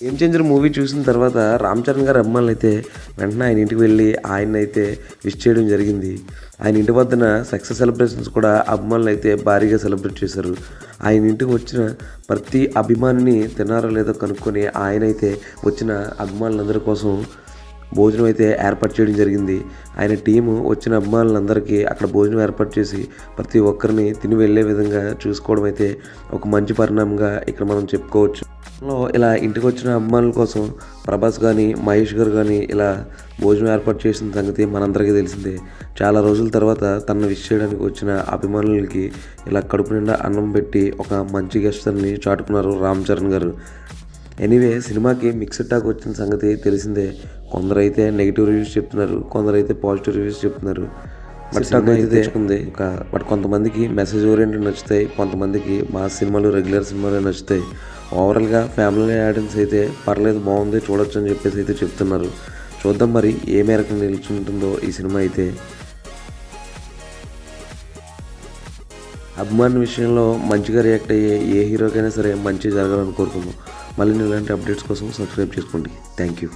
Game changer movie చూసిన తర్వాత రామ్ చరణ్ గారి అభిమానులు అయితే వెంటనే ఆయన ఇంటికి వెళ్ళి ఆయనైతే విష్ చేయడం జరిగింది. ఆయన ఇంటి వద్దన సక్సెస్ సెలబ్రేషన్స్ కూడా అభిమానులు అయితే భారీగా సెలబ్రేట్ చేశారు. ఆయన ఇంటికి వచ్చిన ప్రతి అభిమానిని తిన్నారో లేదో కనుక్కొని ఆయనైతే వచ్చిన అభిమానులందరి కోసం భోజనం అయితే ఏర్పాటు చేయడం జరిగింది. ఆయన టీము వచ్చిన అభిమానులందరికీ అక్కడ భోజనం ఏర్పాటు చేసి ప్రతి ఒక్కరిని తిని వెళ్ళే విధంగా చూసుకోవడం అయితే ఒక మంచి పరిణామంగా ఇక్కడ మనం చెప్పుకోవచ్చు. ఇలా ఇంటికి వచ్చిన అభిమానుల కోసం ప్రభాస్ కానీ మహేష్ గారు కానీ ఇలా భోజనం ఏర్పాటు చేసిన సంగతి మనందరికీ తెలిసిందే. చాలా రోజుల తర్వాత తనను విష్ చేయడానికి వచ్చిన అభిమానులకి ఇలా కడుపు నిండా అన్నం పెట్టి ఒక మంచి గెస్టర్ని చాటుకున్నారు రామ్ చరణ్ గారు. ఎనీవే సినిమాకి మిక్స్డ్ టాక్ వచ్చిన సంగతి తెలిసిందే. కొందరైతే నెగిటివ్ రివ్యూస్ చెప్తున్నారు, కొందరైతే పాజిటివ్ రివ్యూస్ చెప్తున్నారు. బట్ సినిమా అయితే తెచ్చుకుంది. బట్ కొంతమందికి మెసేజ్ ఓరియంటెడ్ నచ్చుతాయి, కొంతమందికి మాస్ సినిమాలు రెగ్యులర్ సినిమాలు నచ్చుతాయి. ఓవరాల్గా ఫ్యామిలీ ఆడియన్స్ అయితే పర్లేదు, బాగుంది, చూడొచ్చు అని చెప్పేసి అయితే చెప్తున్నారు. చూద్దాం మరి ఏ మేరకు నిలుచుంటుందో ఈ సినిమా అయితే. అభిమాని విషయంలో మంచిగా రియాక్ట్ అయ్యే ఏ హీరోకైనా సరే మంచి జరగాలని కోరుకుందాం. మళ్ళీ ఇలాంటి అప్డేట్స్ కోసం సబ్స్క్రైబ్ చేసుకోండి. Thank you.